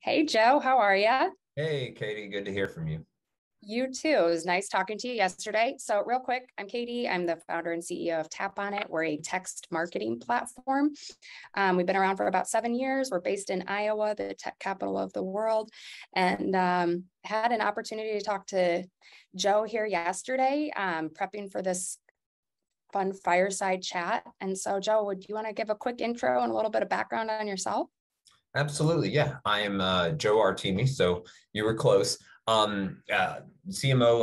Hey Joe, how are you? Hey, Katie, good to hear from you. You too. It was nice talking to you yesterday. So, real quick, I'm Katie. I'm the founder and CEO of TapOnIt. We're a text marketing platform. We've been around for about 7 years. We're based in Iowa, the tech capital of the world, and had an opportunity to talk to Joe here yesterday, prepping for this fun fireside chat. And so, Joe, would you want to give a quick intro and a little bit of background on yourself? Absolutely, yeah. I am Joe Artime, so you were close. CMO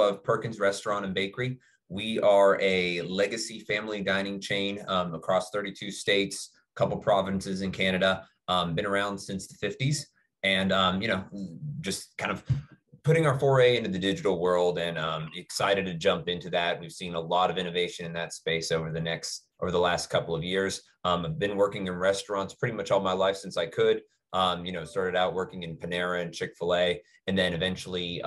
of Perkins Restaurant and Bakery. We are a legacy family dining chain across 32 states, a couple provinces in Canada. Been around since the 50s, and just kind of putting our foray into the digital world, and excited to jump into that. We've seen a lot of innovation in that space over the last couple of years. I've been working in restaurants pretty much all my life since I could. Started out working in Panera and Chick-fil-A, and then eventually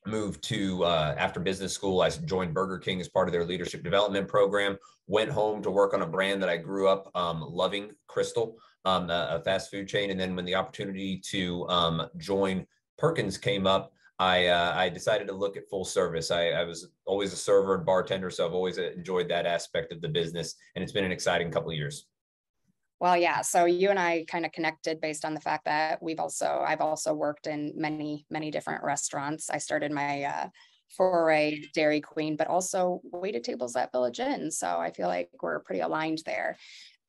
moved to after business school. I joined Burger King as part of their leadership development program. Went home to work on a brand that I grew up loving, Crystal, a fast food chain. And then when the opportunity to join Perkins came up, I decided to look at full service. I was always a server and bartender, so I've always enjoyed that aspect of the business, and it's been an exciting couple of years. Well, yeah. So you and I kind of connected based on the fact that I've also worked in many different restaurants. I started my foray Dairy Queen, but also waited tables at Village Inn. So I feel like we're pretty aligned there.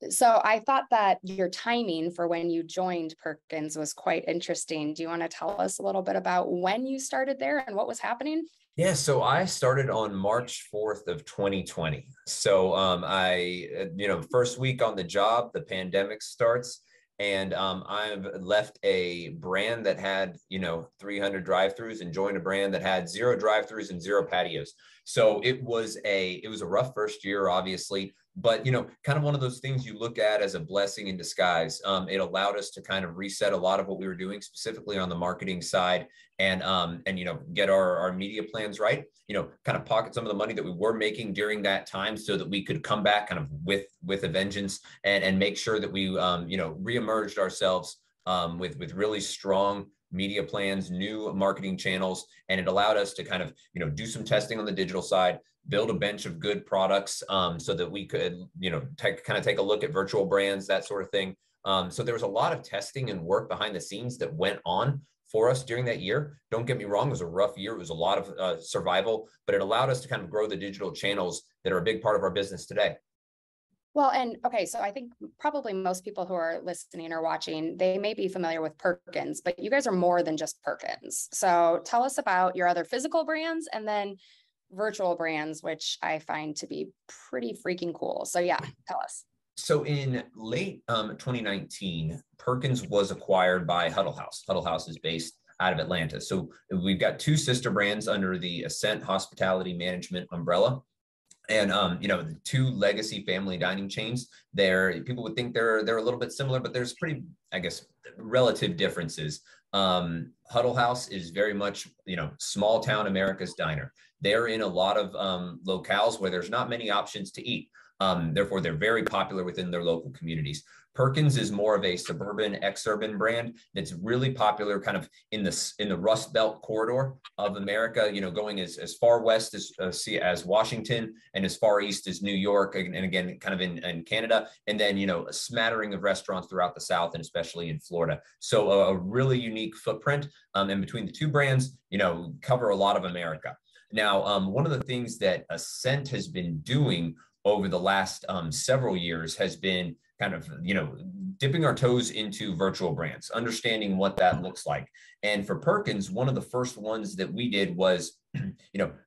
So I thought that your timing for when you joined Perkins was quite interesting. Do you want to tell us a little bit about when you started there and what was happening? Yeah, so I started on March 4th of 2020. So first week on the job, the pandemic starts, and I've left a brand that had, 300 drive-throughs and joined a brand that had zero drive-throughs and zero patios. So it was a rough first year, obviously, but kind of one of those things you look at as a blessing in disguise. It allowed us to kind of reset a lot of what we were doing, specifically on the marketing side, and get our media plans right. Kind of pocket some of the money that we were making during that time, so that we could come back kind of with a vengeance, and make sure that we reemerged ourselves with really strong media plans, new marketing channels, and it allowed us to kind of do some testing on the digital side, build a bench of good products, so that we could kind of take a look at virtual brands, that sort of thing. So there was a lot of testing and work behind the scenes that went on for us during that year. Don't get me wrong, it was a rough year. It was a lot of survival, but it allowed us to kind of grow the digital channels that are a big part of our business today. Well, and okay, so I think probably most people who are listening or watching, they may be familiar with Perkins, but you guys are more than just Perkins. So tell us about your other physical brands and then virtual brands, which I find to be pretty freaking cool. So yeah, tell us. So in late 2019, Perkins was acquired by Huddle House. Huddle House is based out of Atlanta. So we've got two sister brands under the Ascent Hospitality Management umbrella. And the two legacy family dining chains, there people would think they're a little bit similar, but there's pretty, I guess, relative differences. Huddle House is very much small town America's diner. They're in a lot of locales where there's not many options to eat. Therefore, they're very popular within their local communities. Perkins is more of a suburban, ex-urban brand that's really popular kind of in the Rust Belt corridor of America, going as far west as Washington and as far east as New York, and again, kind of in Canada, and then, a smattering of restaurants throughout the South and especially in Florida. So a really unique footprint, and between the two brands, cover a lot of America. Now, one of the things that Ascent has been doing over the last several years has been kind of, dipping our toes into virtual brands, understanding what that looks like. And for Perkins, one of the first ones that we did was,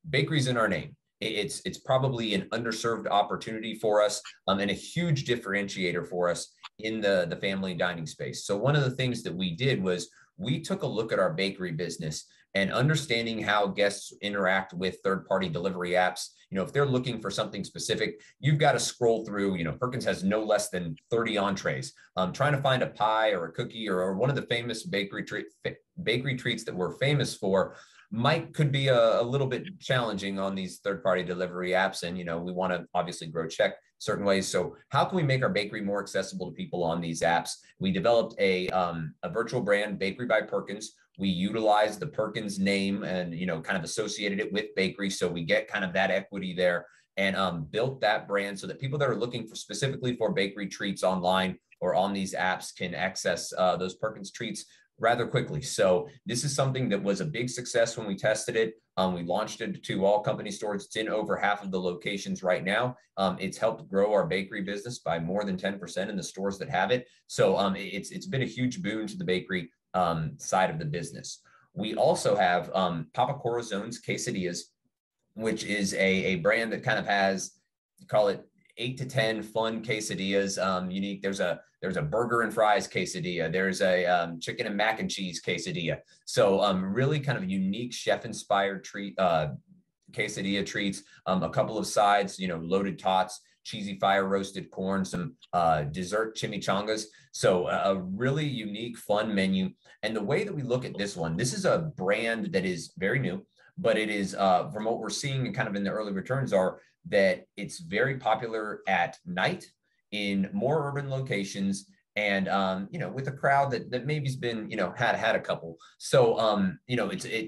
bakery's in our name. It's probably an underserved opportunity for us, and a huge differentiator for us in the family dining space. So one of the things that we did was we took a look at our bakery business and understanding how guests interact with third-party delivery apps. If they're looking for something specific, you've got to scroll through. Perkins has no less than 30 entrees. Trying to find a pie or a cookie or one of the famous bakery treats that we're famous for, could be a little bit challenging on these third-party delivery apps. And, we want to obviously grow check certain ways. So how can we make our bakery more accessible to people on these apps? We developed a virtual brand, Bakery by Perkins. We utilized the Perkins name and, kind of associated it with bakery. So we get kind of that equity there, and built that brand so that people that are looking for specifically for bakery treats online or on these apps can access those Perkins treats rather quickly. So this is something that was a big success when we tested it. We launched it to all company stores. It's in over half of the locations right now. It's helped grow our bakery business by more than 10% in the stores that have it. So it's been a huge boon to the bakery side of the business. We also have Papa Corazone's Quesadillas, which is a brand that kind of has, call it 8 to 10 fun quesadillas, unique. There's a burger and fries quesadilla. There's a chicken and mac and cheese quesadilla. So really kind of unique chef-inspired treat, quesadilla treats, a couple of sides, loaded tots, cheesy fire roasted corn, some dessert chimichangas. So a really unique, fun menu. And the way that we look at this one, this is a brand that is very new, but it is, from what we're seeing and kind of in the early returns are that it's very popular at night in more urban locations, and with a crowd that maybe's been had a couple. So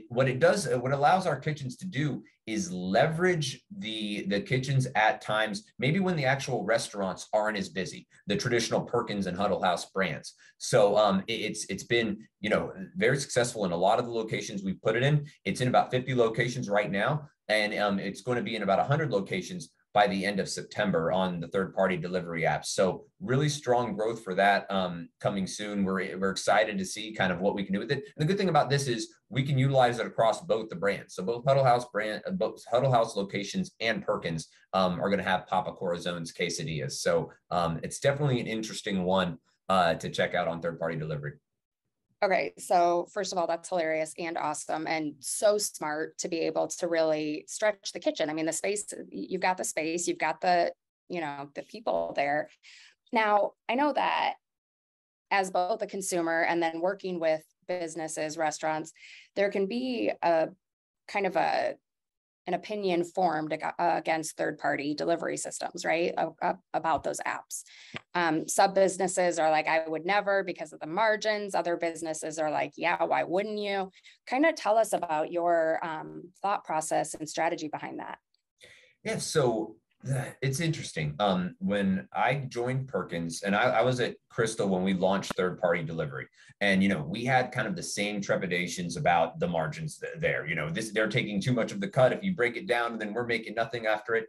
what allows our kitchens to do is leverage the kitchens at times maybe when the actual restaurants aren't as busy, the traditional Perkins and Huddle House brands. So it's been very successful in a lot of the locations we put it in. It's in about 50 locations right now, and it's going to be in about 100 locations by the end of September on the third-party delivery apps. So really strong growth for that coming soon. We're excited to see kind of what we can do with it. And the good thing about this is we can utilize it across both the brands. So both Huddle House locations and Perkins are going to have Papa Corazone's Quesadillas. So it's definitely an interesting one to check out on third-party delivery. Okay, so first of all, that's hilarious and awesome and so smart to be able to really stretch the kitchen. I mean, the space, you've got the space, you've got the people there. Now, I know that as both a consumer and then working with businesses, restaurants, there can be a kind of an opinion formed against third-party delivery systems, right? About those apps. Some businesses are like, I would never because of the margins. Other businesses are like, yeah, why wouldn't you? Kind of tell us about your thought process and strategy behind that. Yeah, so it's interesting. When I joined Perkins, and I was at Crystal when we launched third-party delivery, and we had kind of the same trepidations about the margins there. They're taking too much of the cut. If you break it down, then we're making nothing after it.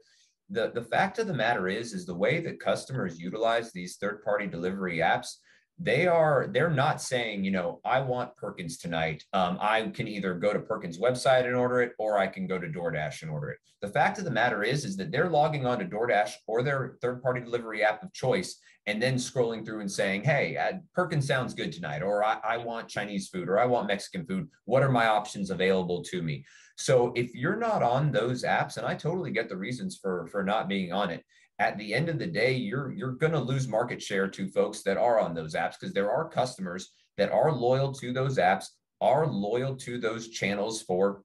The fact of the matter is the way that customers utilize these third-party delivery apps, they're not saying, I want Perkins tonight. I can either go to Perkins website and order it, or I can go to DoorDash and order it. The fact of the matter is that they're logging on to DoorDash or their third-party delivery app of choice, and then scrolling through and saying, hey, Perkins sounds good tonight, or I want Chinese food, or I want Mexican food. What are my options available to me? So if you're not on those apps, and I totally get the reasons for not being on it, at the end of the day, you're going to lose market share to folks that are on those apps, because there are customers that are loyal to those apps, are loyal to those channels for,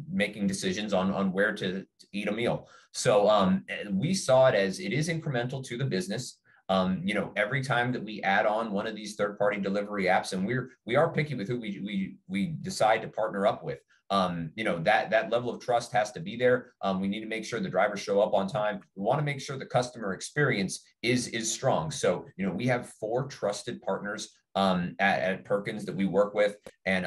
making decisions on where to eat a meal. So we saw it as it is incremental to the business. Every time that we add on one of these third-party delivery apps, and we are picky with who we decide to partner up with. That level of trust has to be there. We need to make sure the drivers show up on time. We want to make sure the customer experience is strong. So, we have 4 trusted partners at Perkins that we work with. And,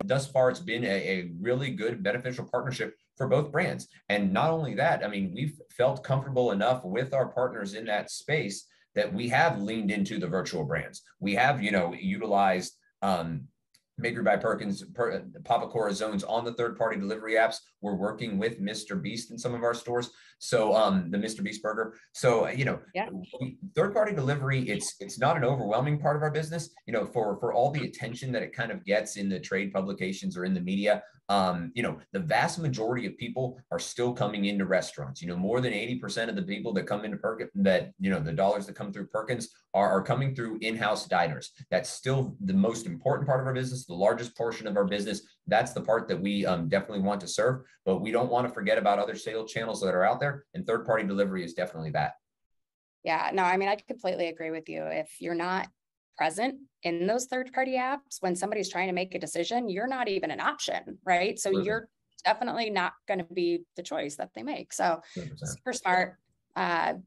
thus far, it's been a really good beneficial partnership for both brands. And not only that, I mean, we've felt comfortable enough with our partners in that space that we have leaned into the virtual brands. We have, utilized Bakery by Perkins, Papa Corazone's on the third-party delivery apps. We're working with Mr. Beast in some of our stores. So the Mr. Beast burger. So, third-party delivery, it's not an overwhelming part of our business, for all the attention that it kind of gets in the trade publications or in the media. The vast majority of people are still coming into restaurants. More than 80% of the people that come into Perkins, that, the dollars that come through Perkins are coming through in-house diners. That's still the most important part of our business, the largest portion of our business. That's the part that we definitely want to serve, but we don't want to forget about other sales channels that are out there, and third-party delivery is definitely that. Yeah, no, I mean, I completely agree with you. If you're not present in those third-party apps, when somebody's trying to make a decision, you're not even an option, right? So you're definitely not going to be the choice that they make. So 100%. Super smart.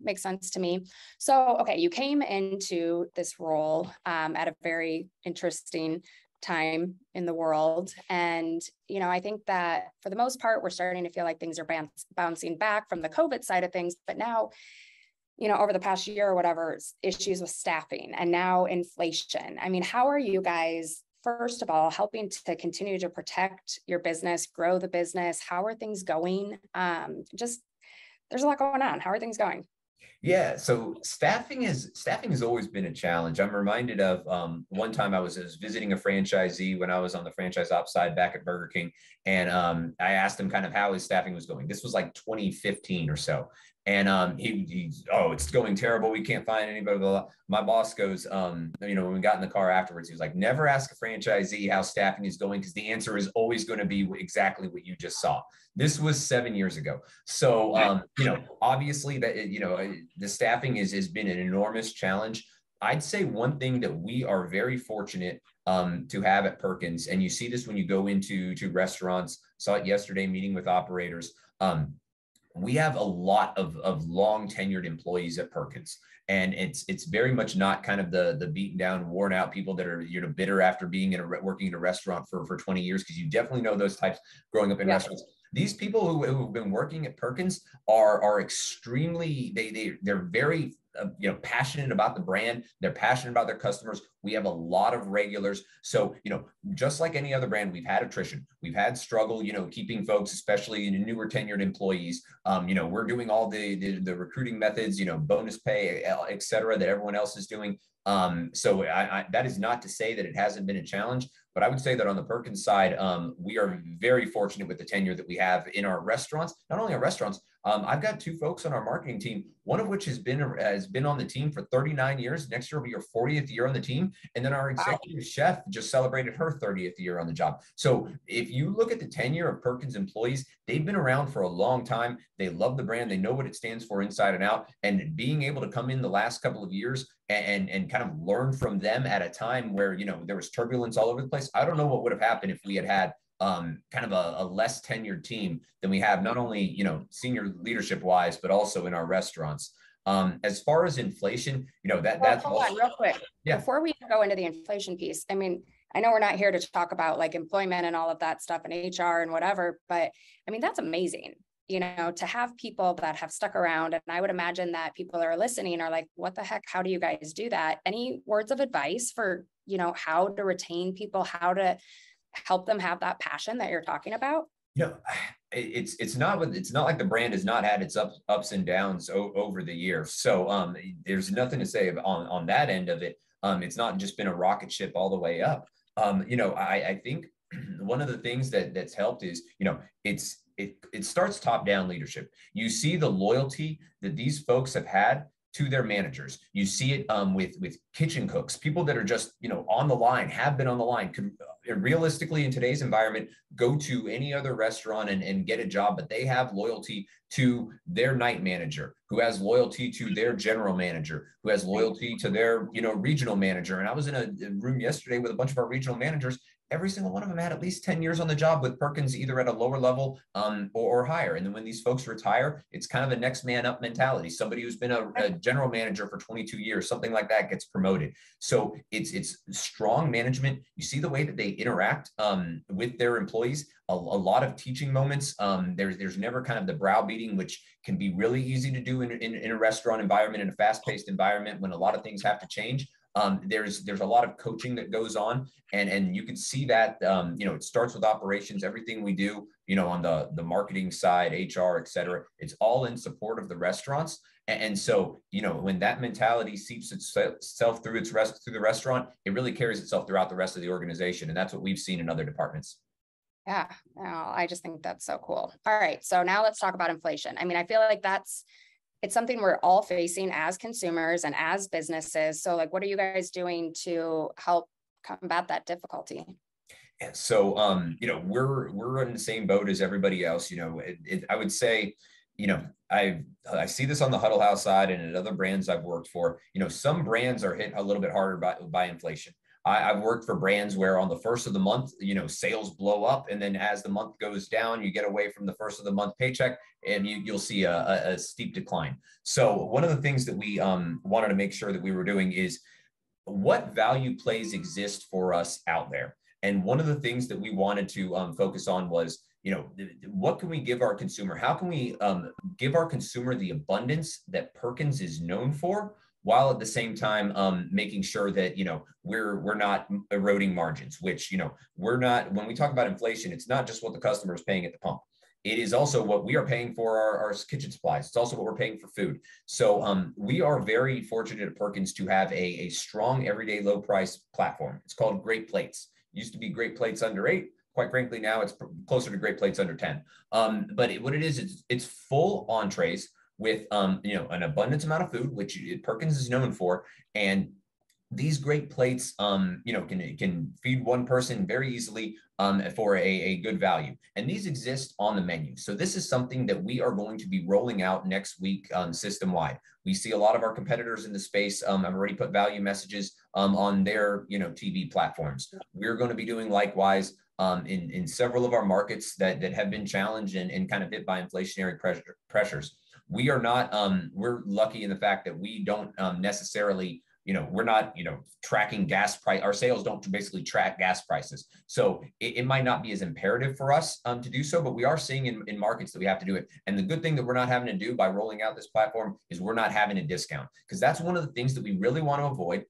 Makes sense to me. So, okay, you came into this role at a very interesting time in the world. And, I think that for the most part, we're starting to feel like things are bouncing back from the COVID side of things. But now, over the past year or whatever, issues with staffing and now inflation. I mean, how are you guys, first of all, helping to continue to protect your business, grow the business? How are things going? There's a lot going on. How are things going? Yeah, so staffing has always been a challenge. I'm reminded of one time I was visiting a franchisee when I was on the franchise ops side back at Burger King, and I asked him kind of how his staffing was going. This was like 2015 or so. And he's, oh, it's going terrible. We can't find anybody. Blah, blah. My boss goes, when we got in the car afterwards, he was like, never ask a franchisee how staffing is going, because the answer is always going to be exactly what you just saw. This was 7 years ago. So, obviously that, the staffing has been an enormous challenge. I'd say one thing that we are very fortunate to have at Perkins, and you see this when you go into restaurants, saw it yesterday meeting with operators. We have a lot of long tenured employees at Perkins, and it's very much not kind of the beaten down, worn out people that are bitter after being working in a restaurant for 20 years, because you definitely know those types growing up in restaurants. These people who've been working at Perkins are extremely, they're very passionate about the brand. They're passionate about their customers. We have a lot of regulars. So, just like any other brand, we've had attrition. We've had struggle, keeping folks, especially newer tenured employees. We're doing all the recruiting methods, bonus pay, et cetera, that everyone else is doing. So that is not to say that it hasn't been a challenge, but I would say that on the Perkins side, we are very fortunate with the tenure that we have in our restaurants. Not only our restaurants, I've got 2 folks on our marketing team, one of which has been on the team for 39 years. Next year will be her 40th year on the team. And then our executive chef just celebrated her 30th year on the job. So if you look at the tenure of Perkins employees, they've been around for a long time. They love the brand. They know what it stands for inside and out. And being able to come in the last couple of years and kind of learn from them at a time where, there was turbulence all over the place. I don't know what would have happened if we had kind of a less tenured team than we have, not only, senior leadership wise, but also in our restaurants. As far as inflation, that's hold on real quick. Yeah. Before we go into the inflation piece, I mean, I know we're not here to talk about like employment and all of that stuff and HR and whatever, but I mean, that's amazing, to have people that have stuck around. And I would imagine that people that are listening are like, what the heck? How do you guys do that? Any words of advice for, how to retain people, how to help them have that passion that you're talking about? It's not like the brand has not had its ups and downs over the years. So there's nothing to say on that end of it. It's not just been a rocket ship all the way up. I think one of the things that's helped is, it starts top down leadership. You see the loyalty that these folks have had to their managers. You see it with kitchen cooks, people that are just, on the line, have been on the line, could realistically in today's environment go to any other restaurant and get a job, but they have loyalty to their night manager, who has loyalty to their general manager, who has loyalty to their, regional manager. And I was in a room yesterday with a bunch of our regional managers. Every single one of them had at least 10 years on the job with Perkins, either at a lower level or higher. And then when these folks retire, it's kind of a next man up mentality. Somebody who's been a general manager for 22 years, something like that, gets promoted. So it's strong management. You see the way that they interact with their employees, a lot of teaching moments. There's never kind of the browbeating, which can be really easy to do in a restaurant environment, in a fast-paced environment when a lot of things have to change. There's a lot of coaching that goes on, and you can see that, it starts with operations. Everything we do, on the marketing side, HR, et cetera, it's all in support of the restaurants. And so, when that mentality seeps itself through the restaurant, it really carries itself throughout the rest of the organization. And that's what we've seen in other departments. Yeah, no, I just think that's so cool. All right, so now let's talk about inflation. I mean, I feel like it's something we're all facing as consumers and as businesses. So like, what are you guys doing to help combat that difficulty? And so, we're in the same boat as everybody else. I would say, I see this on the Huddle House side and at other brands I've worked for. Some brands are hit a little bit harder by inflation. I've worked for brands where on the first of the month, sales blow up, and then as the month goes down, you get away from the first of the month paycheck, and you'll see a steep decline. So one of the things that we wanted to make sure that we were doing is what value plays exist for us out there. And one of the things that we wanted to focus on was, what can we give our consumer? How can we give our consumer the abundance that Perkins is known for, while at the same time making sure that we're not eroding margins, which we're not. When we talk about inflation, it's not just what the customer is paying at the pump. It is also what we are paying for our kitchen supplies. It's also what we're paying for food. So we are very fortunate at Perkins to have a strong everyday low price platform. It's called Great Plates. It used to be Great Plates under 8. Quite frankly, now it's closer to Great Plates under 10. But what it is, it's full entrees with an abundance amount of food, which Perkins is known for, and these Great Plates, can feed one person very easily for a good value. And these exist on the menu. So this is something that we are going to be rolling out next week system-wide. We see a lot of our competitors in the space have already put value messages on their TV platforms. We're going to be doing likewise in several of our markets that have been challenged and kind of hit by inflationary pressures. We are not, we're lucky in the fact that we don't necessarily we're not, tracking gas price. Our sales don't basically track gas prices. So it might not be as imperative for us to do so, but we are seeing in markets that we have to do it. And the good thing that we're not having to do by rolling out this platform is we're not having a discount, because that's one of the things that we really want to avoid.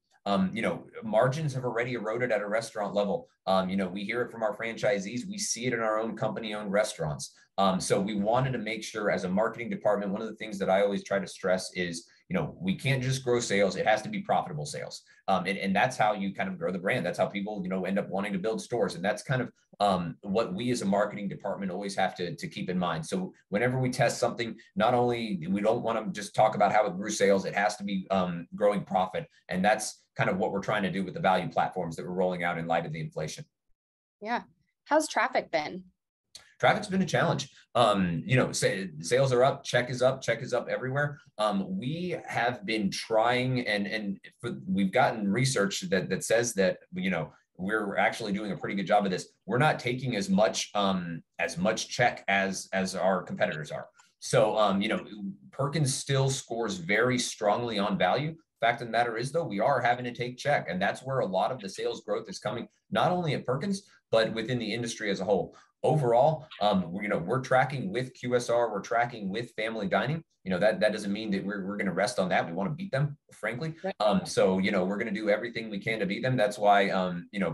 Margins have already eroded at a restaurant level. We hear it from our franchisees. We see it in our own company-owned restaurants. So we wanted to make sure as a marketing department, one of the things that I always try to stress is, we can't just grow sales. It has to be profitable sales. And that's how you kind of grow the brand. That's how people, end up wanting to build stores. And that's kind of what we as a marketing department always have to keep in mind. So whenever we test something, not only we don't want to just talk about how it grew sales, it has to be growing profit. And that's kind of what we're trying to do with the value platforms that we're rolling out in light of the inflation. Yeah. How's traffic been? Traffic's been a challenge. Sales are up, check is up everywhere. We have been trying, and we've gotten research that says that, we're actually doing a pretty good job of this. We're not taking as much check as our competitors are. So, Perkins still scores very strongly on value. Fact of the matter is, though, we are having to take check, and that's where a lot of the sales growth is coming, not only at Perkins, but within the industry as a whole. Overall, we're tracking with QSR, we're tracking with family dining. That doesn't mean that we're going to rest on that. We want to beat them, frankly. So we're going to do everything we can to beat them. That's why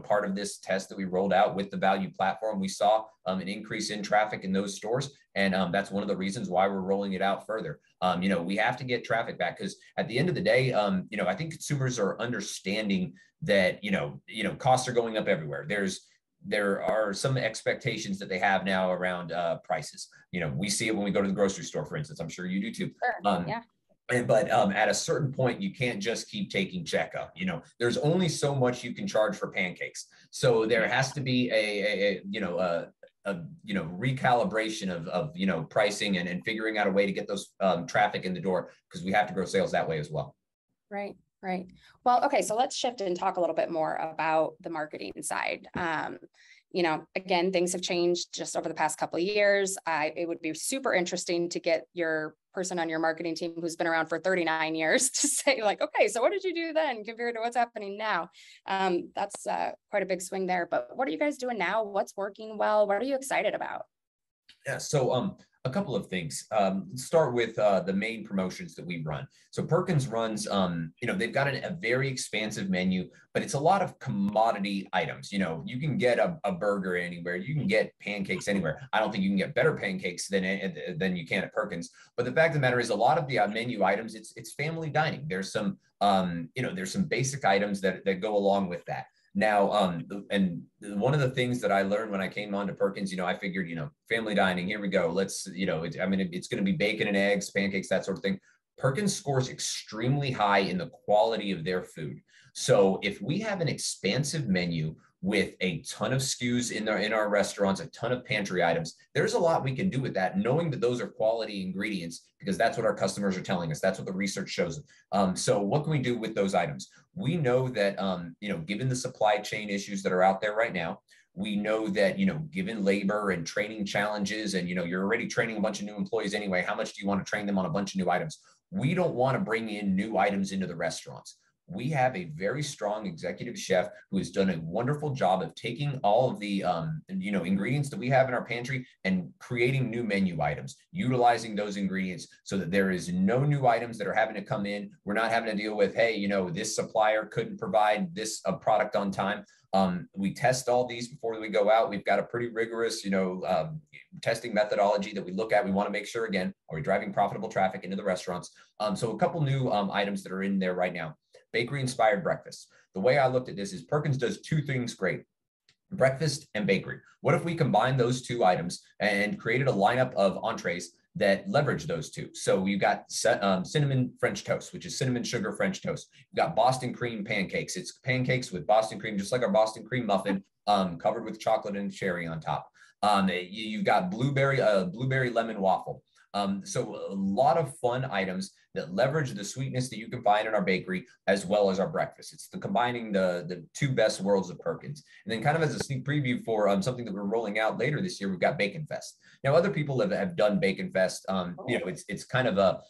part of this test that we rolled out with the value platform, we saw an increase in traffic in those stores, and that's one of the reasons why we're rolling it out further. We have to get traffic back, because at the end of the day, I think consumers are understanding that costs are going up everywhere. There are some expectations that they have now around prices. We see it when we go to the grocery store, for instance. I'm sure you do too. Sure. Yeah. But at a certain point, you can't just keep taking check up. There's only so much you can charge for pancakes. So there has to be a recalibration of pricing and figuring out a way to get those traffic in the door, because we have to grow sales that way as well. Right. Right. Well, okay. So let's shift and talk a little bit more about the marketing side. Again, things have changed just over the past couple of years. It would be super interesting to get your person on your marketing team who's been around for 39 years to say like, okay, so what did you do then compared to what's happening now? That's quite a big swing there, but what are you guys doing now? What's working well? What are you excited about? Yeah. So, a couple of things. Let's start with the main promotions that we run. So Perkins runs, they've got a very expansive menu, but it's a lot of commodity items. You can get a burger anywhere. You can get pancakes anywhere. I don't think you can get better pancakes than you can at Perkins. But the fact of the matter is, a lot of the menu items, it's family dining. There's some, there's some basic items that go along with that. Now, and one of the things that I learned when I came on to Perkins, I figured, family dining, here we go. Let's, it's going to be bacon and eggs, pancakes, that sort of thing. Perkins scores extremely high in the quality of their food. So if we have an expansive menu with a ton of SKUs in our restaurants, a ton of pantry items, there's a lot we can do with that, knowing that those are quality ingredients, because that's what our customers are telling us. That's what the research shows. So what can we do with those items? We know that, given the supply chain issues that are out there right now, we know that, given labor and training challenges and, you're already training a bunch of new employees anyway, how much do you want to train them on a bunch of new items? We don't want to bring in new items into the restaurants. We have a very strong executive chef who has done a wonderful job of taking all of the, ingredients that we have in our pantry and creating new menu items, utilizing those ingredients so that there is no new items that are having to come in. We're not having to deal with, hey, this supplier couldn't provide this product on time. We test all these before we go out. We've got a pretty rigorous, testing methodology that we look at. We want to make sure, again, are we driving profitable traffic into the restaurants? So a couple new items that are in there right now. Bakery inspired breakfast. The way I looked at this is Perkins does two things great: breakfast and bakery. What if we combine those two items and created a lineup of entrees that leverage those two? So you've got cinnamon French toast, which is cinnamon sugar French toast. You've got Boston cream pancakes. It's pancakes with Boston cream, just like our Boston cream muffin, covered with chocolate and cherry on top. You've got blueberry lemon waffle. So a lot of fun items that leverage the sweetness that you can find in our bakery as well as our breakfast. It's combining the two best worlds of Perkins. And then kind of as a sneak preview for something that we're rolling out later this year, we've got Bacon Fest. Now, other people have done Bacon Fest. It's kind of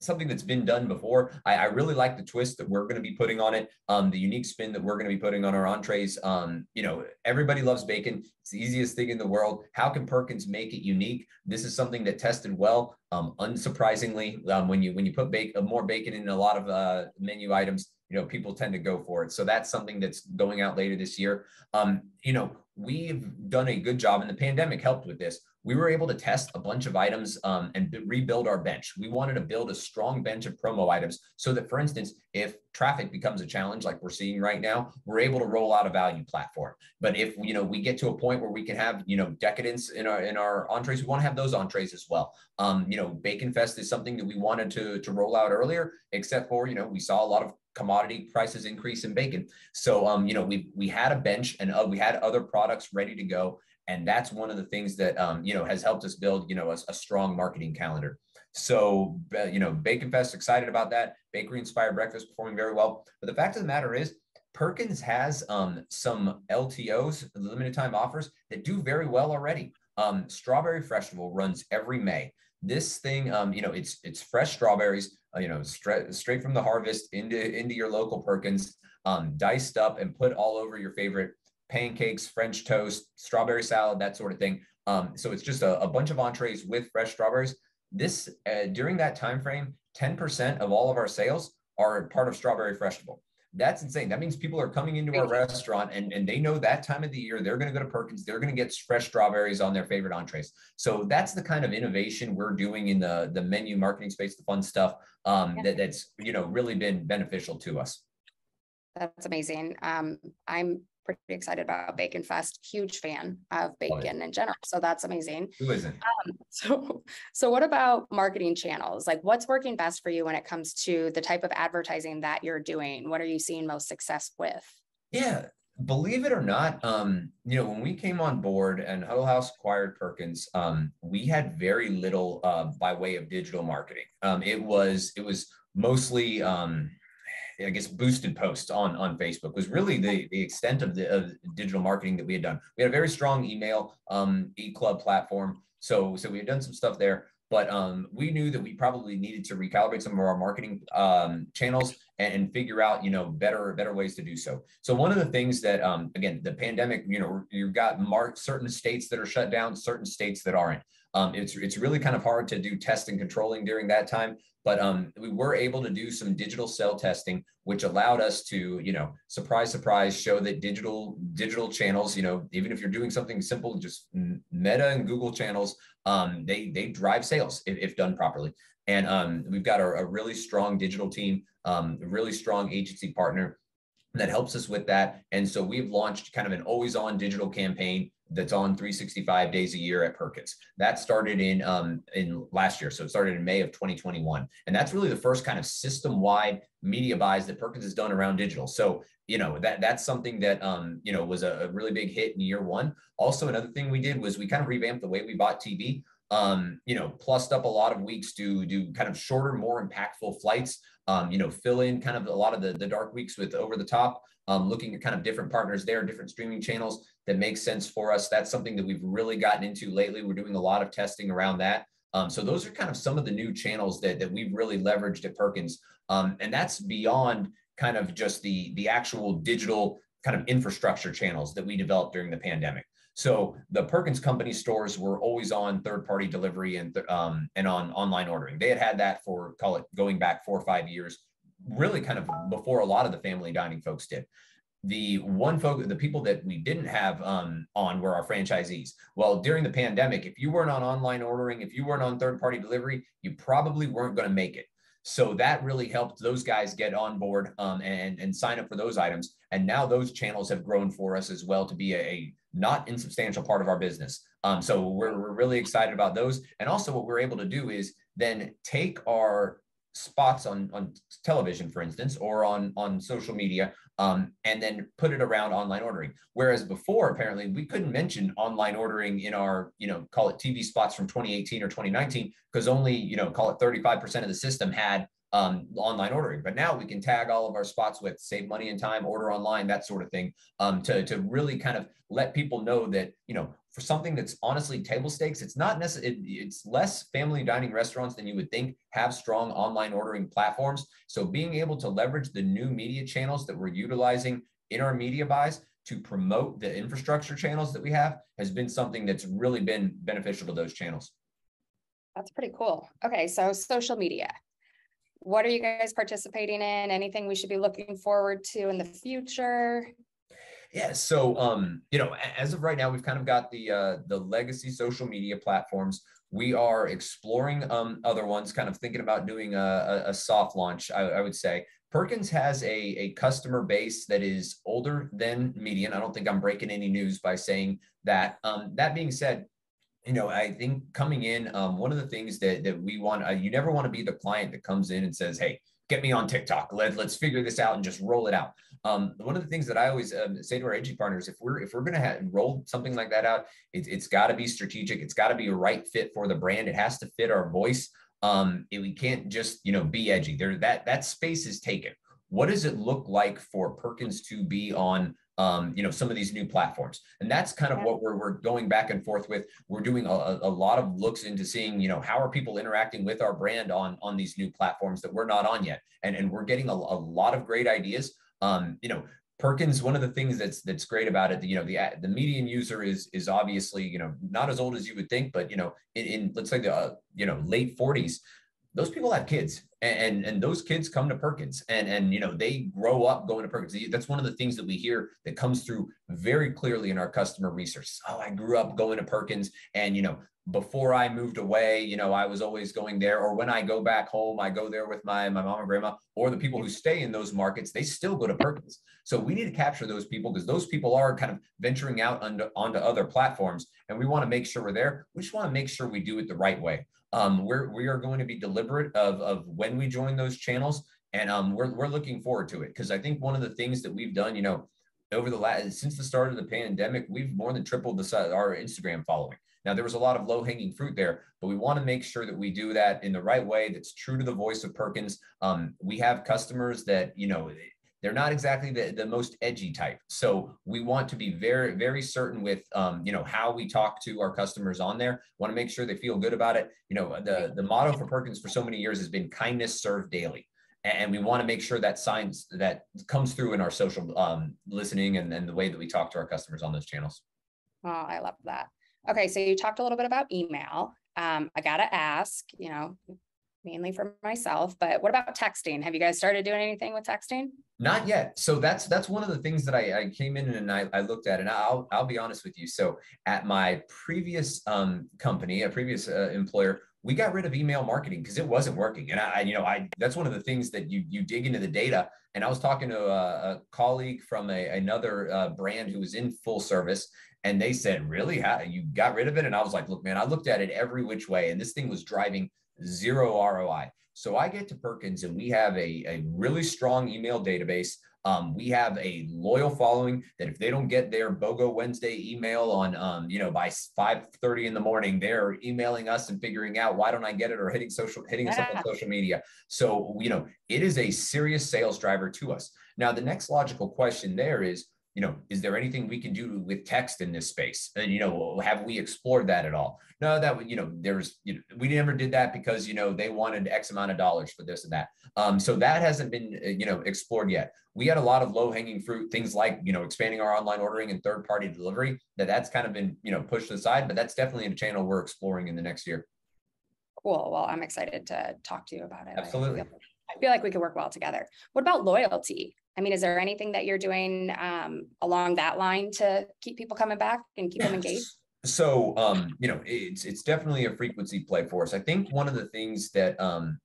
something that's been done before. I really like the twist that we're going to be putting on it, the unique spin that we're going to be putting on our entrees. Everybody loves bacon. It's the easiest thing in the world. How can Perkins make it unique? This is something that tested well. Unsurprisingly, when you put more bacon in a lot of menu items, people tend to go for it. So that's something that's going out later this year. We've done a good job, and the pandemic helped with this. We were able to test a bunch of items and rebuild our bench. We wanted to build a strong bench of promo items so that, for instance, if traffic becomes a challenge like we're seeing right now, we're able to roll out a value platform. But if we get to a point where we can have decadence in our entrees, we want to have those entrees as well. Bacon Fest is something that we wanted to roll out earlier, except for we saw a lot of commodity prices increase in bacon. So we had a bench and we had other products ready to go. And that's one of the things that, has helped us build, a strong marketing calendar. So, Bacon Fest, excited about that. Bakery inspired breakfast performing very well. But the fact of the matter is, Perkins has some LTOs, limited time offers, that do very well already. Strawberry Festival runs every May. This thing, it's fresh strawberries, straight from the harvest into your local Perkins, diced up and put all over your favorite pancakes, French toast, strawberry salad, that sort of thing. So it's just a bunch of entrees with fresh strawberries. This during that time frame, 10% of all of our sales are part of Strawberry Festival. That's insane. That means people are coming into our restaurant and they know that time of the year they're going to go to Perkins. They're going to get fresh strawberries on their favorite entrees. So that's the kind of innovation we're doing in the menu marketing space, the fun stuff that's really been beneficial to us. That's amazing. I'm pretty excited about Bacon Fest. Huge fan of bacon in general. So that's amazing. Who isn't? So what about marketing channels? Like, what's working best for you when it comes to the type of advertising that you're doing? What are you seeing most success with? Yeah, believe it or not, when we came on board and Huddle House acquired Perkins, we had very little by way of digital marketing. It was mostly I guess boosted posts on Facebook was really the extent of the digital marketing that we had done. We had a very strong email e-club platform. So we had done some stuff there, but we knew that we probably needed to recalibrate some of our marketing channels and figure out, better ways to do so. So one of the things that, again, the pandemic, you've got certain states that are shut down, certain states that aren't. It's really kind of hard to do test and controlling during that time. But we were able to do some digital cell testing, which allowed us to, surprise, surprise, show that digital channels, even if you're doing something simple, just Meta and Google channels, they drive sales if done properly. And we've got a really strong digital team, a really strong agency partner that helps us with that. And so we've launched kind of an always on digital campaign that's on 365 days a year at Perkins. That started in last year. So it started in May of 2021. And that's really the first kind of system-wide media buys that Perkins has done around digital. So, that's something that, was a really big hit in year one. Also, another thing we did was we kind of revamped the way we bought TV. Plussed up a lot of weeks to do kind of shorter, more impactful flights, fill in kind of a lot of the dark weeks with over the top, looking at kind of different partners there, different streaming channels that make sense for us. That's something that we've really gotten into lately. We're doing a lot of testing around that. So those are kind of some of the new channels that we've really leveraged at Perkins. And that's beyond kind of just the actual digital kind of infrastructure channels that we developed during the pandemic. So the Perkins company stores were always on third-party delivery and on online ordering. They had that for, call it, going back 4 or 5 years, really kind of before a lot of the family dining folks did. The people that we didn't have on were our franchisees. Well, during the pandemic, if you weren't on online ordering, if you weren't on third-party delivery, you probably weren't going to make it. So that really helped those guys get on board and sign up for those items. And now those channels have grown for us as well to be a not insubstantial part of our business. So we're really excited about those. And also what we're able to do is then take our spots on television, for instance, or on social media, and then put it around online ordering. Whereas before, apparently, we couldn't mention online ordering in our, call it TV spots from 2018 or 2019, because only, call it 35% of the system had online ordering. But now we can tag all of our spots with save money and time, order online, that sort of thing, to really kind of let people know that, for something that's honestly table stakes, it's not necessarily, it's less family dining restaurants than you would think have strong online ordering platforms. So being able to leverage the new media channels that we're utilizing in our media buys to promote the infrastructure channels that we have has been something that's really been beneficial to those channels. That's pretty cool. Okay, so social media. What are you guys participating in? Anything we should be looking forward to in the future? Yeah, so as of right now, we've kind of got the legacy social media platforms. We are exploring other ones, kind of thinking about doing a soft launch, I would say. Perkins has a customer base that is older than median. I don't think I'm breaking any news by saying that. That being said, I think coming in, one of the things that we want, you never want to be the client that comes in and says, hey, get me on TikTok. Let's figure this out and just roll it out. One of the things that I always say to our agency partners, if we're going to roll something like that out, it's got to be strategic. It's got to be a right fit for the brand. It has to fit our voice. We can't just, be edgy. That space is taken. What does it look like for Perkins to be on some of these new platforms? And that's kind of what we're going back and forth with. We're doing a lot of looks into seeing, how are people interacting with our brand on these new platforms that we're not on yet. And we're getting a lot of great ideas. Perkins, one of the things that's great about it, the median user is obviously, not as old as you would think, but, in let's say the, late 40s, those people have kids and those kids come to Perkins and they grow up going to Perkins. That's one of the things that we hear that comes through very clearly in our customer research. Oh, I grew up going to Perkins and, before I moved away, I was always going there, or when I go back home, I go there with my mom and grandma, or the people who stay in those markets, they still go to Perkins. So we need to capture those people because those people are kind of venturing out onto other platforms. And we want to make sure we're there. We just want to make sure we do it the right way. We are going to be deliberate of when we join those channels, and we're looking forward to it because I think one of the things that we've done, over since the start of the pandemic, we've more than tripled our Instagram following. Now, there was a lot of low-hanging fruit there, but we want to make sure that we do that in the right way that's true to the voice of Perkins. We have customers that, they're not exactly the most edgy type. So we want to be very, very certain with, how we talk to our customers on there. Want to make sure they feel good about it. The motto for Perkins for so many years has been kindness served daily. And we want to make sure that comes through in our social listening and the way that we talk to our customers on those channels. Oh, I love that. Okay, so you talked a little bit about email. I got to ask, mainly for myself, but what about texting? Have you guys started doing anything with texting? Not yet. So that's one of the things that I came in and I looked at, and I'll be honest with you. So at my previous company, a previous employer, we got rid of email marketing because it wasn't working. And I that's one of the things that you dig into the data. And I was talking to a colleague from another brand who was in full service, and they said, really, how you got rid of it? And I was like, look, man, I looked at it every which way, and this thing was driving zero ROI. So I get to Perkins, and we have a really strong email database. We have a loyal following that if they don't get their BOGO Wednesday email on, by 5:30 in the morning, they're emailing us and figuring out why don't I get it, or hitting us up on social media. So, it is a serious sales driver to us. Now, the next logical question there is, is there anything we can do with text in this space? And, have we explored that at all? No, that, we never did that because, they wanted X amount of dollars for this and that. So that hasn't been, explored yet. We had a lot of low hanging fruit, things like, expanding our online ordering and third party delivery, that's kind of been, pushed aside, but that's definitely a channel we're exploring in the next year. Cool. Well, I'm excited to talk to you about it. Absolutely. I feel like we could work well together. What about loyalty? I mean, is there anything that you're doing along that line to keep people coming back and keep them engaged? So, it's definitely a frequency play for us. I think one of the things that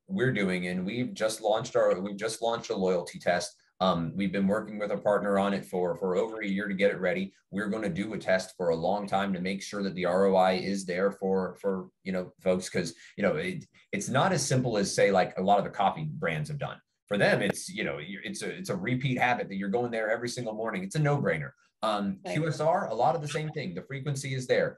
we're doing, and we've just launched a loyalty test. We've been working with a partner on it for over a year to get it ready. We're going to do a test for a long time to make sure that the ROI is there for folks, because it's not as simple as, say, like a lot of the coffee brands have done. For them, it's it's a repeat habit that you're going there every single morning. It's a no-brainer. QSR, a lot of the same thing. The frequency is there.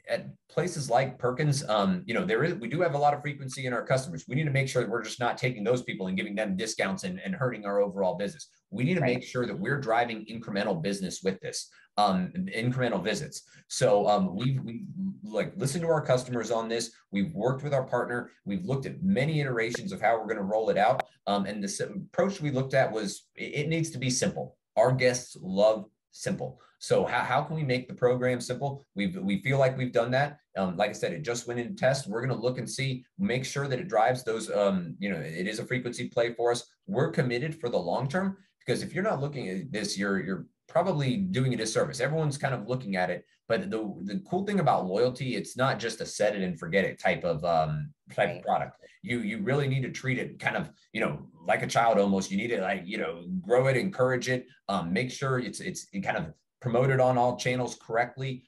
At places like Perkins, we do have a lot of frequency in our customers. We need to make sure that we're just not taking those people and giving them discounts and hurting our overall business. We need to make sure that we're driving incremental business with this, incremental visits. So we've listened to our customers on this. We've worked with our partner. We've looked at many iterations of how we're going to roll it out. And the approach we looked at was it needs to be simple. Our guests love simple. So how can we make the program simple? We feel like we've done that. Like I said, it just went into test. We're going to look and see, make sure that it drives those, it is a frequency play for us. We're committed for the long term, because if you're not looking at this, you're probably doing a disservice. Everyone's kind of looking at it. But the cool thing about loyalty, it's not just a set it and forget it type of product. You really need to treat it kind of, like a child almost. You need to grow it, encourage it, make sure it's kind of promoted on all channels correctly.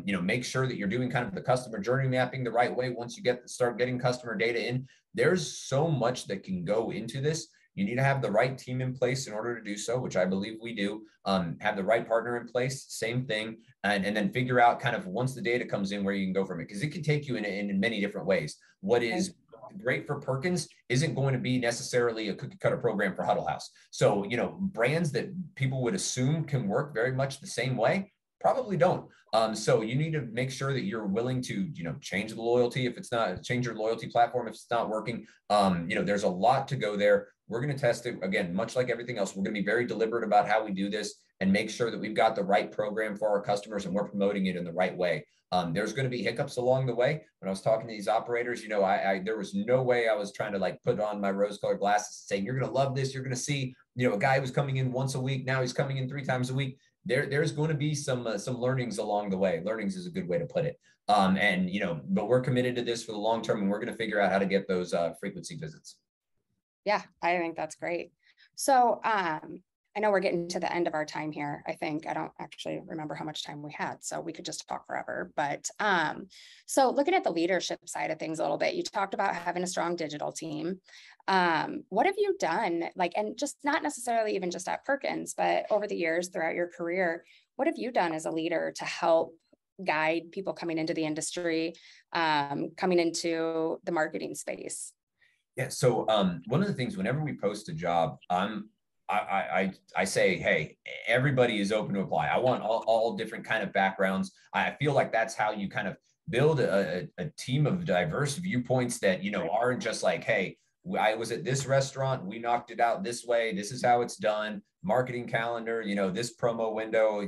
Make sure that you're doing kind of the customer journey mapping the right way. Once you start getting customer data in, there's so much that can go into this. You need to have the right team in place in order to do so, which I believe we do. Have the right partner in place, same thing, and then figure out kind of once the data comes in where you can go from it, because it can take you in many different ways. What is great for Perkins isn't going to be necessarily a cookie cutter program for Huddle House. So, brands that people would assume can work very much the same way probably don't. So you need to make sure that you're willing to, change the loyalty if it's not, change your loyalty platform if it's not working. There's a lot to go there. We're going to test it again, much like everything else. We're going to be very deliberate about how we do this and make sure that we've got the right program for our customers and we're promoting it in the right way. There's going to be hiccups along the way. When I was talking to these operators, there was no way I was trying to put on my rose-colored glasses saying, you're going to love this. You're going to see, a guy who's coming in once a week. Now he's coming in 3 times a week. There's going to be some learnings along the way. Learnings is a good way to put it. But we're committed to this for the long term, and we're going to figure out how to get those frequency visits. Yeah, I think that's great. So I know we're getting to the end of our time here. I don't actually remember how much time we had, so we could just talk forever. But so looking at the leadership side of things a little bit, you talked about having a strong digital team. What have you done, and just not necessarily even just at Perkins, but over the years throughout your career, what have you done as a leader to help guide people coming into the industry, coming into the marketing space? Yeah. So one of the things, whenever we post a job, I say, hey, everybody is open to apply. I want all different kind of backgrounds. I feel like that's how you kind of build a team of diverse viewpoints that, aren't just like, hey, I was at this restaurant, we knocked it out this way, this is how it's done, marketing calendar, this promo window,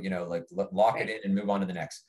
lock it in and move on to the next.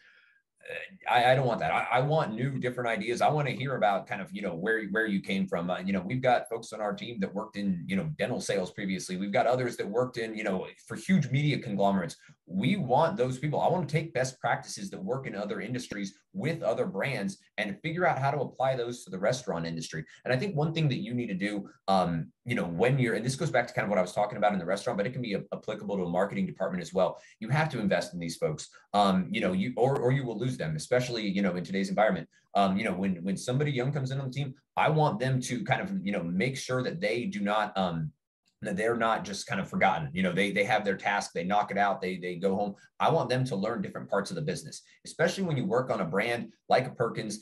I don't want that. I want new, different ideas. I want to hear about kind of, where you came from. We've got folks on our team that worked in, dental sales previously. We've got others that worked in, for huge media conglomerates. We want those people. I want to take best practices that work in other industries with other brands and figure out how to apply those to the restaurant industry. And I think one thing that you need to do, when you're, and this goes back to kind of what I was talking about in the restaurant, but it can be applicable to a marketing department as well. You have to invest in these folks, or you will lose them, especially, in today's environment. When somebody young comes in on the team, I want them to kind of, make sure that they do not, that they're not just kind of forgotten. They have their task, they knock it out, they go home. I want them to learn different parts of the business, especially when you work on a brand like a Perkins,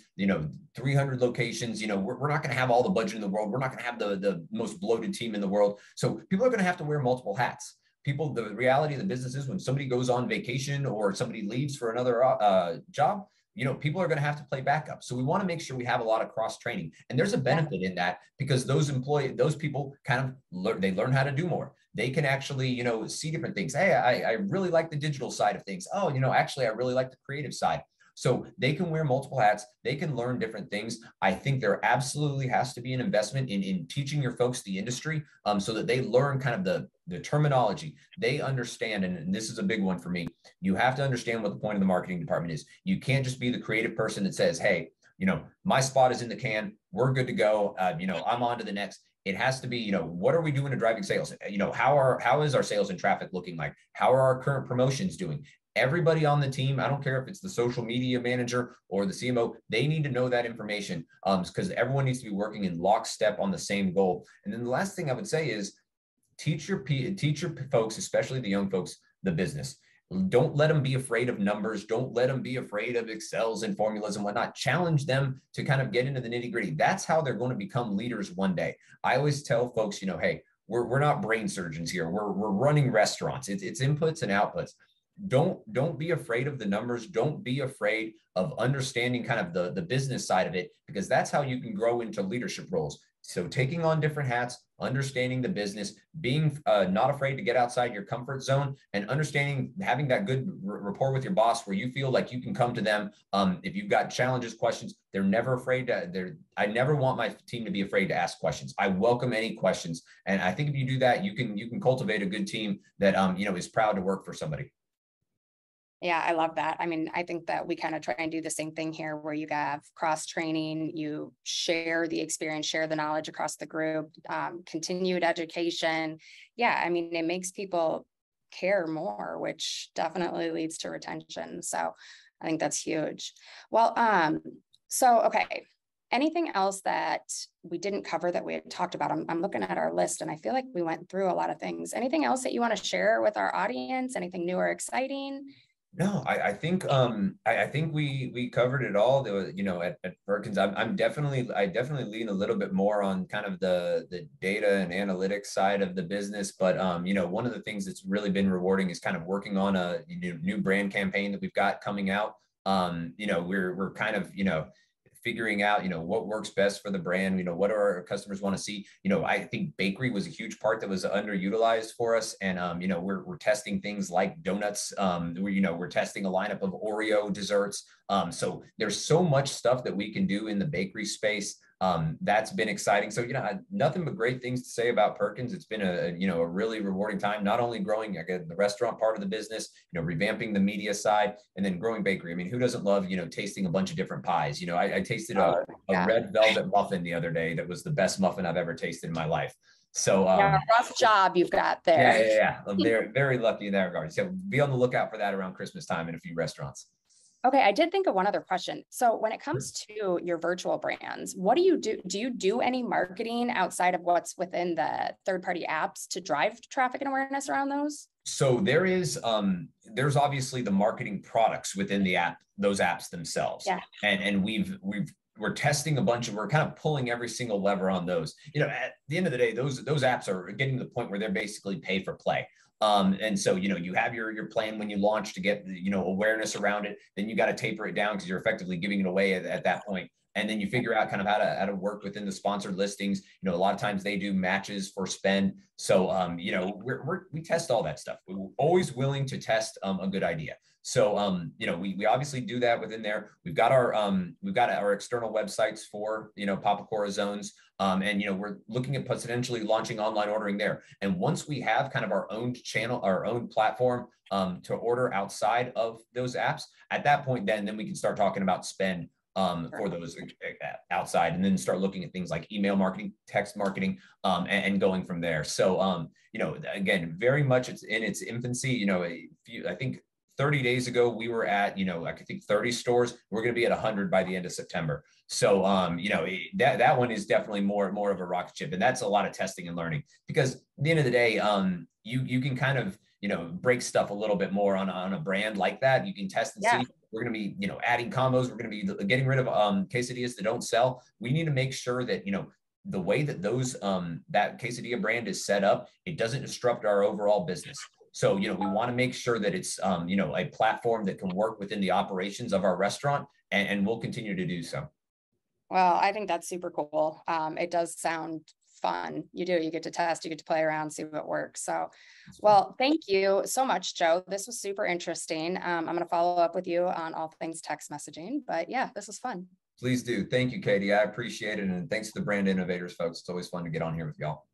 300 locations. We're not going to have all the budget in the world. We're not going to have the most bloated team in the world. So people are going to have to wear multiple hats. The reality of the business is when somebody goes on vacation or somebody leaves for another job, people are going to have to play backup. So we want to make sure we have a lot of cross training, and there's a benefit in that because those people kind of learn how to do more. They can actually, see different things. Hey, I really like the digital side of things. Oh, actually, I really like the creative side. So they can wear multiple hats. They can learn different things. I think there absolutely has to be an investment in teaching your folks the industry, so that they learn kind of the terminology. They understand, and this is a big one for me. You have to understand what the point of the marketing department is. You can't just be the creative person that says, hey, my spot is in the can. We're good to go. I'm on to the next. It has to be, what are we doing to driving sales? How is our sales and traffic looking like? How are our current promotions doing? Everybody on the team, I don't care if it's the social media manager or the CMO, they need to know that information because everyone needs to be working in lockstep on the same goal. And then the last thing I would say is teach your folks, especially the young folks, the business. Don't let them be afraid of numbers. Don't let them be afraid of Excels and formulas and whatnot. Challenge them to kind of get into the nitty gritty. That's how they're going to become leaders one day. I always tell folks, hey, we're not brain surgeons here. We're running restaurants. It's inputs and outputs. Don't be afraid of the numbers. Don't be afraid of understanding kind of the business side of it, because that's how you can grow into leadership roles. So taking on different hats, understanding the business, being not afraid to get outside your comfort zone, and understanding, having that good rapport with your boss where you feel like you can come to them. If you've got challenges, questions, they're never afraid to, I never want my team to be afraid to ask questions. I welcome any questions. And I think if you do that, you can cultivate a good team that, is proud to work for somebody. Yeah, I love that. I mean, I think that we kind of try and do the same thing here where you have cross training, you share the experience, share the knowledge across the group, continued education. Yeah, I mean, it makes people care more, which definitely leads to retention. So I think that's huge. Well, okay. Anything else that we didn't cover that we had talked about? I'm looking at our list and I feel like we went through a lot of things. Anything else that you want to share with our audience? Anything new or exciting? No, I think I think we covered it all. At Perkins, I definitely lean a little bit more on kind of the data and analytics side of the business. But one of the things that's really been rewarding is kind of working on a new brand campaign that we've got coming out. We're kind of figuring out, what works best for the brand, what do our customers want to see. I think bakery was a huge part that was underutilized for us. And, we're testing things like donuts. We're testing a lineup of Oreo desserts. So there's so much stuff that we can do in the bakery space. That's been exciting. So, nothing but great things to say about Perkins. It's been a really rewarding time, not only growing again the restaurant part of the business, revamping the media side, and then growing bakery. I mean, who doesn't love, tasting a bunch of different pies? I tasted a red velvet muffin the other day. That was the best muffin I've ever tasted in my life. So rough job you've got there. Yeah. I'm very, very lucky in that regard. So be on the lookout for that around Christmas time in a few restaurants. Okay, I did think of one other question. So when it comes to your virtual brands, what do you do? Do you do any marketing outside of what's within the third-party apps to drive traffic and awareness around those? So there's obviously the marketing products within the app, those apps themselves. Yeah. And we're testing a bunch of, we're kind of pulling every single lever on those. At the end of the day, those apps are getting to the point where they're basically pay for play. And so, you have your plan when you launch to get, awareness around it, then you got to taper it down because you're effectively giving it away at that point. And then you figure out kind of how to work within the sponsored listings. A lot of times they do matches for spend. So, we test all that stuff. We're always willing to test a good idea. So, we obviously do that within there. We've got our external websites for, Papakura zones. And, we're looking at potentially launching online ordering there. And once we have kind of our own channel, our own platform to order outside of those apps, at that point, then we can start talking about spend for those outside, and then start looking at things like email marketing, text marketing, and going from there. So, again, very much it's in its infancy. I think 30 days ago, we were at, I think 30 stores. We're going to be at 100 by the end of September. So, that one is definitely more of a rocket ship. And that's a lot of testing and learning, because at the end of the day, you can kind of, break stuff a little bit more on a brand like that. You can test and see. We're going to be, adding combos. We're going to be getting rid of quesadillas that don't sell. We need to make sure that, the way that that quesadilla brand is set up, it doesn't disrupt our overall business. So, we want to make sure that it's, a platform that can work within the operations of our restaurant, and we'll continue to do so. Well, I think that's super cool. It does sound fun. You get to test, you get to play around, see what works. So, well, thank you so much, Joe. This was super interesting. I'm going to follow up with you on all things text messaging, but yeah, this was fun. Please do. Thank you, Katie. I appreciate it. And thanks to the Brand Innovators folks. It's always fun to get on here with y'all.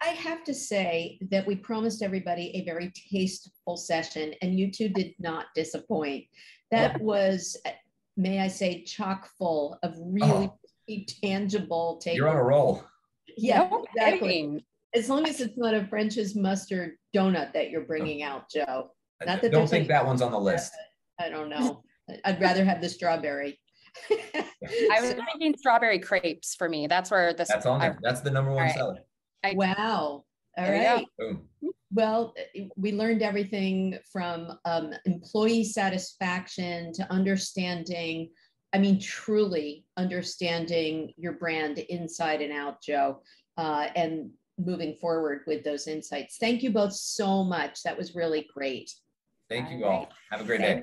I have to say that we promised everybody a very tasteful session, and you two did not disappoint. That was, may I say, chock full of really tangible takeaways. You're on a roll. Yeah, exactly. As long as it's not a French's mustard donut that you're bringing out, Joe. Not that don't think that one's on the list. I don't know. I'd rather have the strawberry. I was thinking strawberry crepes for me. That's where this. That's on there. That's the number one seller. Wow. All right. Well, we learned everything from employee satisfaction to understanding, truly understanding your brand inside and out, Joe, and moving forward with those insights. Thank you both so much. That was really great. Thank you all. Have a great day.